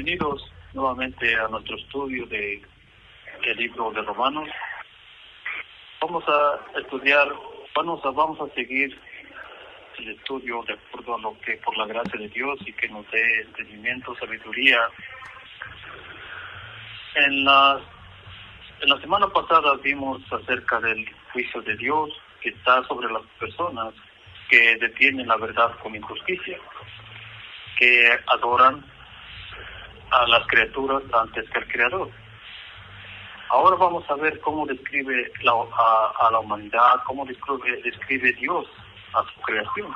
Bienvenidos nuevamente a nuestro estudio del libro de Romanos. Vamos a estudiar, vamos a seguir el estudio de acuerdo a lo que por la gracia de Dios y que nos dé entendimiento, sabiduría. En la semana pasada vimos acerca del juicio de Dios que está sobre las personas que detienen la verdad con injusticia, que adoran a las criaturas antes que al Creador. Ahora vamos a ver cómo describe a la humanidad, cómo describe Dios a su creación.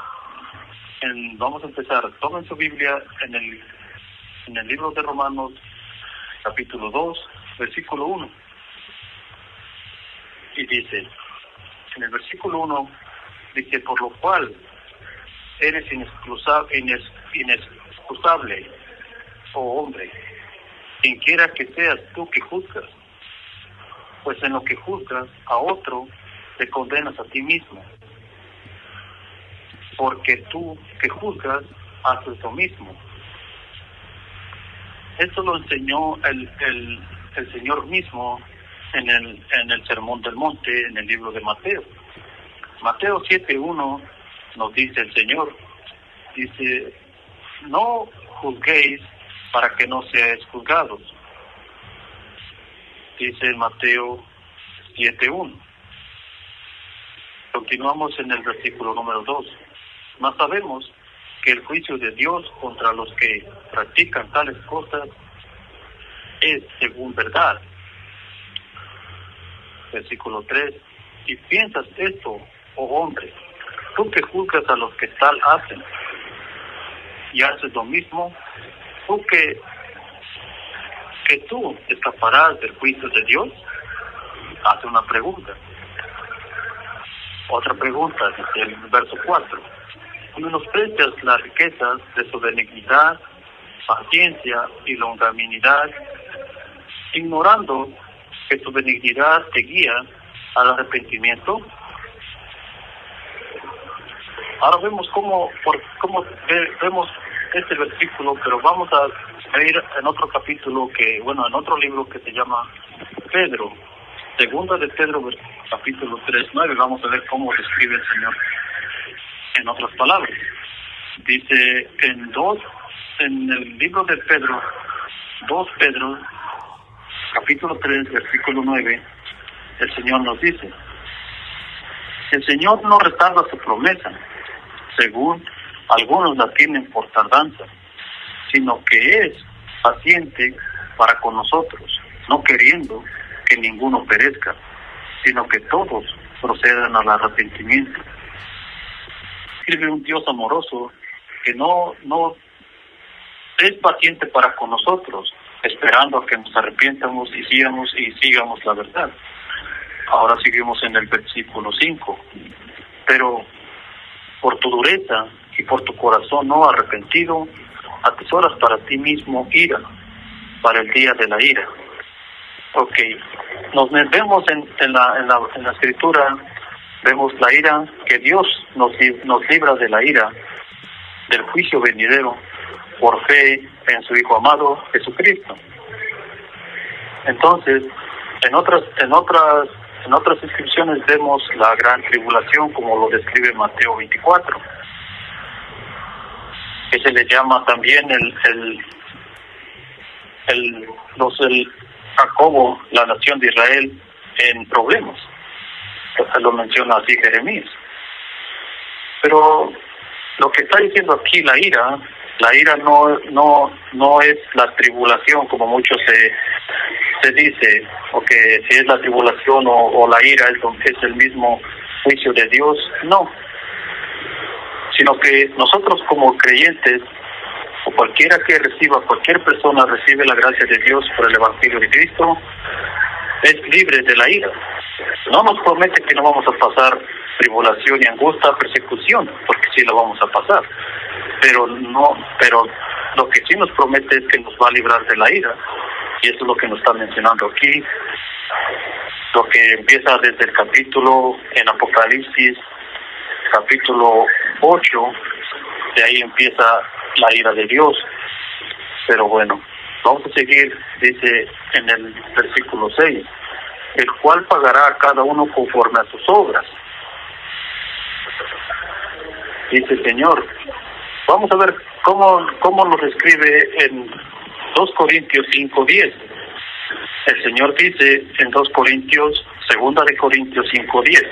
Vamos a empezar. Tomen su Biblia en el libro de Romanos, capítulo 2, versículo 1. Y dice, en el versículo 1, dice, por lo cual eres inexcusable, oh hombre, quien quiera que seas tú que juzgas, pues en lo que juzgas a otro, te condenas a ti mismo, porque tú que juzgas, haces lo mismo. Esto lo enseñó el Señor mismo en el Sermón del Monte, en el libro de Mateo. Mateo 7:1 nos dice el Señor, dice, no juzguéis para que no seáis juzgados. Dice Mateo 7:1. Continuamos en el versículo número 2. Mas sabemos que el juicio de Dios contra los que practican tales cosas es según verdad. Versículo 3. Y piensas esto, oh hombre, tú que juzgas a los que tal hacen, y haces lo mismo, tú que tú escaparás del juicio de Dios. Hace una pregunta. Otra pregunta, dice el verso 4. Menosprecias las riquezas de su benignidad, paciencia y longanimidad, ignorando que su benignidad te guía al arrepentimiento. Ahora vemos cómo vemos este versículo, pero vamos a ir en otro capítulo en otro libro que se llama Pedro. Segunda de Pedro, capítulo 3:9, vamos a ver cómo describe el Señor en otras palabras. Dice en el libro de Pedro, 2 Pedro, capítulo 3, versículo 9, el Señor nos dice, el Señor no retarda su promesa, según algunos la tienen por tardanza, sino que es paciente para con nosotros, no queriendo que ninguno perezca, sino que todos procedan al arrepentimiento. Escribe un Dios amoroso que no es paciente para con nosotros, esperando a que nos arrepientamos y sigamos la verdad. Ahora seguimos en el versículo 5. Pero por tu dureza y por tu corazón no arrepentido, atesoras para ti mismo ira, para el día de la ira. Ok, nos vemos en la escritura, vemos la ira, que Dios nos libra de la ira, del juicio venidero, por fe en su Hijo amado, Jesucristo. Entonces, en otras inscripciones vemos la gran tribulación, como lo describe Mateo 24, que se le llama también el Jacobo, la nación de Israel, en problemas. Lo menciona así Jeremías. Pero lo que está diciendo aquí la ira no es la tribulación, como muchos se dice, o que si es la tribulación o la ira es el mismo juicio de Dios. No, sino que nosotros como creyentes, o cualquier persona recibe la gracia de Dios por el Evangelio de Cristo, es libre de la ira. No nos promete que no vamos a pasar tribulación y angustia, persecución, porque sí lo vamos a pasar. Pero lo que sí nos promete es que nos va a librar de la ira, y eso es lo que nos está mencionando aquí. Lo que empieza desde el capítulo en Apocalipsis, capítulo 8, de ahí empieza la ira de Dios. Pero bueno, Vamos a seguir, dice en el versículo 6, el cual pagará a cada uno conforme a sus obras. Dice el Señor. Vamos a ver cómo lo describe en 2 Corintios 5:10. El Señor dice en 2 Corintios 5:10,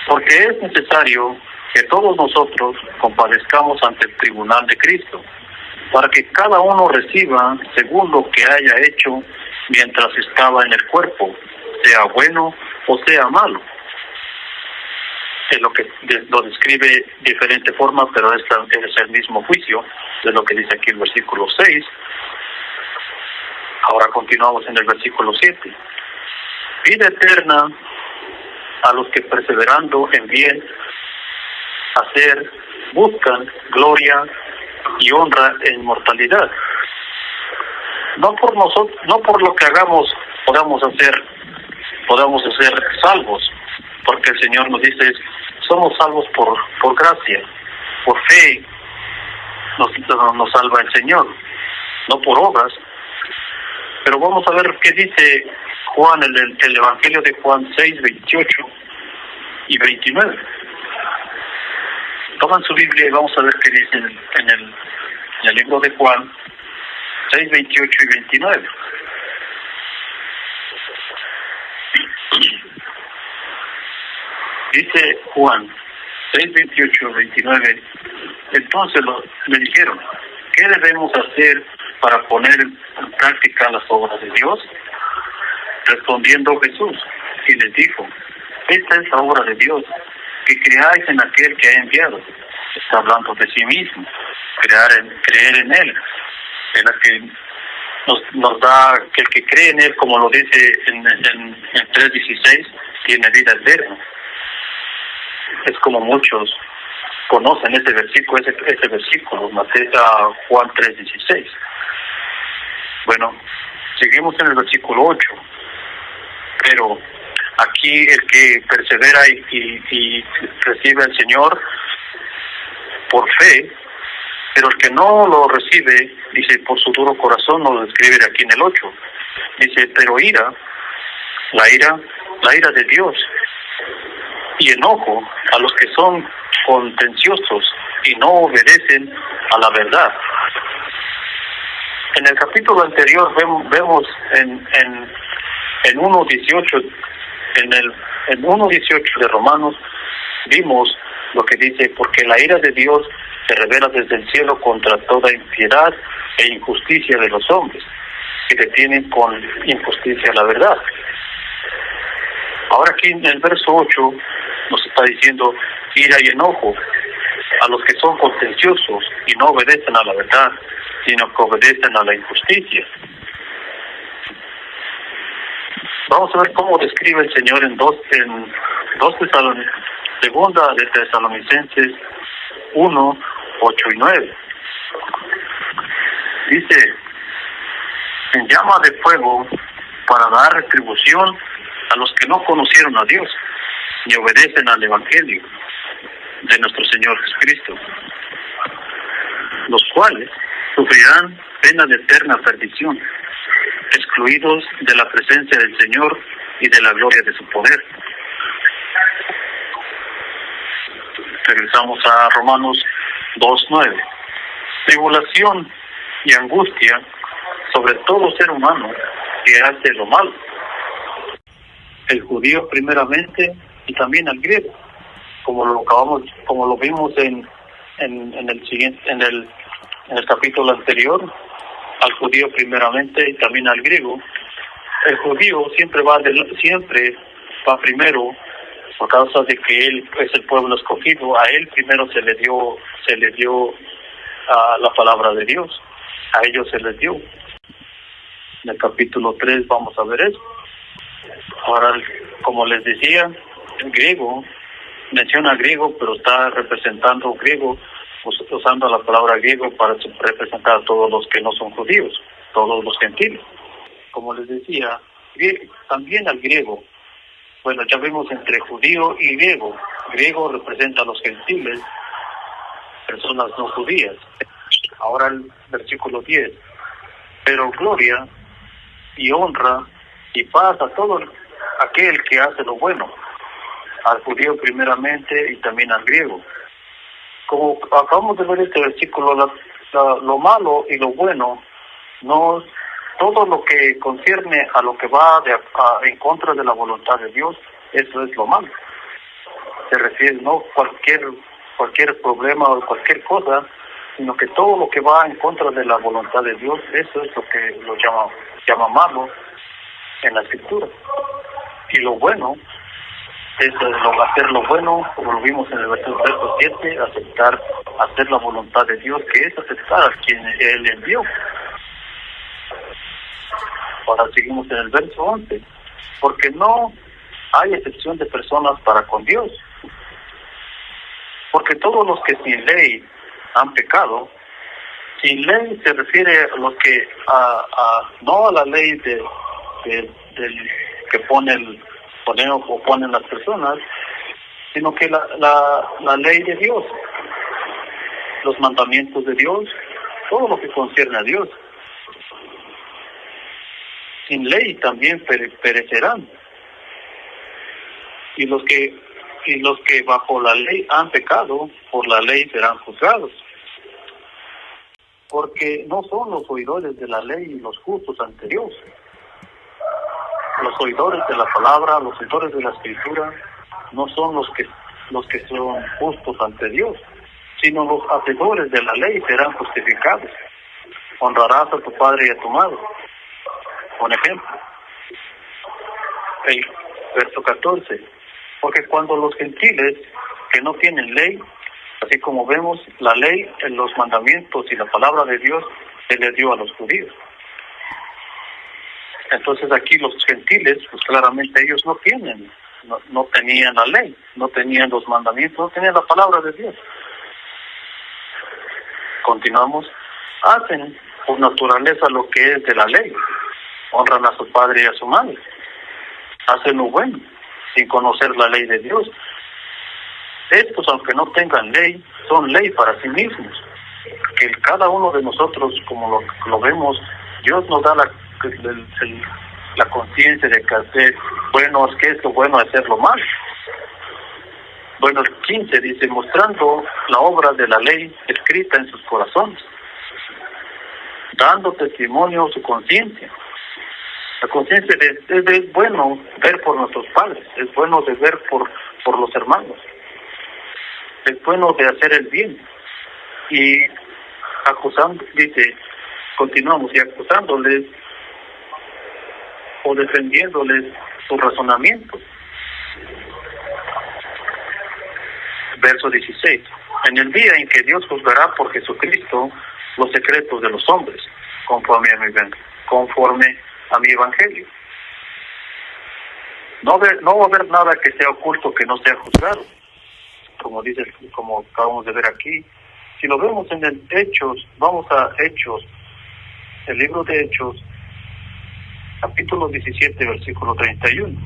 porque es necesario que todos nosotros compadezcamos ante el tribunal de Cristo, para que cada uno reciba según lo que haya hecho mientras estaba en el cuerpo, sea bueno o sea malo. Es lo que lo describe de diferente forma, pero es el mismo juicio de lo que dice aquí el versículo 6. Ahora continuamos en el versículo 7. Vida eterna a los que perseverando en bien hacer buscan gloria y honra e inmortalidad. No por nosotros, no por lo que hagamos podamos ser salvos, porque el Señor nos dice, somos salvos por gracia, por fe nos salva el Señor, no por obras. Pero vamos a ver qué dice Juan, el Evangelio de Juan 6:28 y 29. Toman su Biblia y vamos a ver qué dice en el libro de Juan 6:28 y 29. Dice Juan 6:28 y 29, entonces le dijeron, ¿qué debemos hacer para poner en práctica las obras de Dios? Respondiendo Jesús, y les dijo, esta es la obra de Dios, que creáis en aquel que ha enviado. Está hablando de sí mismo, creer en Él, en la que nos da, que el que cree en Él, como lo dice en 3:16, tiene vida eterna. Es como muchos conocen ese versículo, Juan 3:16. Bueno, seguimos en el versículo 8. Pero aquí el que persevera y recibe al Señor por fe, pero el que no lo recibe, dice, por su duro corazón, nos lo describe aquí en el 8. Dice, pero la ira de Dios y enojo a los que son contenciosos y no obedecen a la verdad. En el capítulo anterior vemos en 1:18, en 1:18 de Romanos, vimos lo que dice, porque la ira de Dios se revela desde el cielo contra toda impiedad e injusticia de los hombres, que detienen con injusticia la verdad. Ahora aquí en el verso 8 nos está diciendo ira y enojo a los que son contenciosos y no obedecen a la verdad, sino que obedecen a la injusticia. Vamos a ver cómo describe el Señor en segunda de Tesalonicenses 1:8 y 9. Dice, en llama de fuego para dar retribución a los que no conocieron a Dios ni obedecen al Evangelio de nuestro Señor Jesucristo, los cuales sufrirán pena de eterna perdición, excluidos de la presencia del Señor y de la gloria de su poder. Regresamos a Romanos 2:9. Tribulación y angustia sobre todo ser humano que hace lo malo, el judío primeramente y también al griego, como lo vimos en el capítulo anterior, al judío primeramente y también al griego. El judío siempre va primero, por causa de que él es el pueblo escogido. A él primero se le dio la palabra de Dios, a ellos se les dio. En el capítulo 3 vamos a ver eso. Ahora, como les decía, el griego menciona griego, pero está representando griego, usando la palabra griego para representar a todos los que no son judíos, todos los gentiles. Como les decía, también al griego. Bueno, ya vemos entre judío y griego. Griego representa a los gentiles, personas no judías. Ahora el versículo 10. Pero gloria y honra y paz a todo aquel que hace lo bueno, al judío primeramente y también al griego. Como acabamos de ver este versículo, lo malo y lo bueno, no todo lo que concierne a lo que va en contra de la voluntad de Dios, eso es lo malo. Se refiere no cualquier problema o cualquier cosa, sino que todo lo que va en contra de la voluntad de Dios, eso es lo que lo llama malo en la Escritura. Y lo bueno es hacer lo bueno, como lo vimos en el verso 7, hacer la voluntad de Dios, que es aceptar a quien Él envió. Ahora seguimos en el verso 11, porque no hay excepción de personas para con Dios, porque todos los que sin ley han pecado. Sin ley se refiere a los que no a la ley del que ponen las personas, sino que la ley de Dios, los mandamientos de Dios, todo lo que concierne a Dios. Sin ley también perecerán. Y los que bajo la ley han pecado, por la ley serán juzgados. Porque no son los oidores de la ley los justos ante Dios. Los oidores de la palabra, los oidores de la Escritura, no son los que son justos ante Dios, sino los hacedores de la ley serán justificados. Honrarás a tu padre y a tu madre. Un ejemplo, el verso 14, porque cuando los gentiles que no tienen ley, así como vemos la ley, en los mandamientos y la palabra de Dios, se le dio a los judíos. Entonces aquí los gentiles, pues claramente ellos no tenían la ley, no tenían los mandamientos, no tenían la palabra de Dios. Continuamos, hacen por naturaleza lo que es de la ley, honran a su padre y a su madre, hacen lo bueno, sin conocer la ley de Dios. Estos, aunque no tengan ley, son ley para sí mismos, que cada uno de nosotros, como lo vemos, Dios nos da la conciencia de que hacer bueno, que es lo bueno, hacer lo malo. Bueno, el 15 dice, mostrando la obra de la ley escrita en sus corazones, dando testimonio a su conciencia. La conciencia es bueno ver por nuestros padres, es bueno de ver por los hermanos, es bueno de hacer el bien. Y acusando, dice, continuamos, y acusándoles o defendiéndoles su razonamiento. Verso 16. En el día en que Dios juzgará por Jesucristo los secretos de los hombres, conforme a mi evangelio. No va a haber nada que sea oculto que no sea juzgado, como acabamos de ver aquí. Si lo vemos en el Hechos, vamos a Hechos, el libro de Hechos, capítulo 17, versículo 31.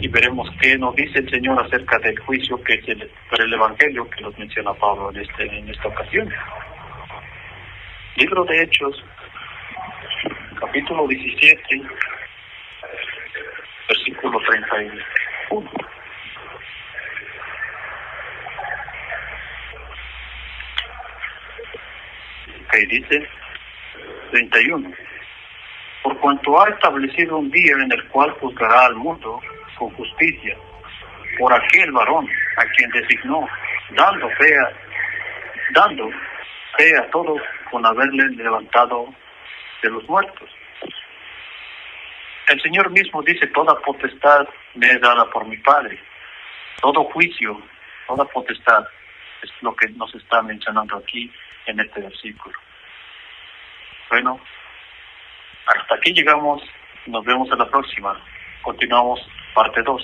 Y veremos qué nos dice el Señor acerca del juicio que es el evangelio que nos menciona Pablo en esta ocasión. Libro de Hechos, capítulo 17, versículo 31. Que dice 31. Por cuanto ha establecido un día en el cual juzgará al mundo con justicia, por aquel varón a quien designó, dando fe a todos con haberle levantado de los muertos. El Señor mismo dice, toda potestad me es dada por mi Padre. Todo juicio, toda potestad, es lo que nos está mencionando aquí en este versículo. Bueno, hasta aquí llegamos. Nos vemos en la próxima. Continuamos parte 2.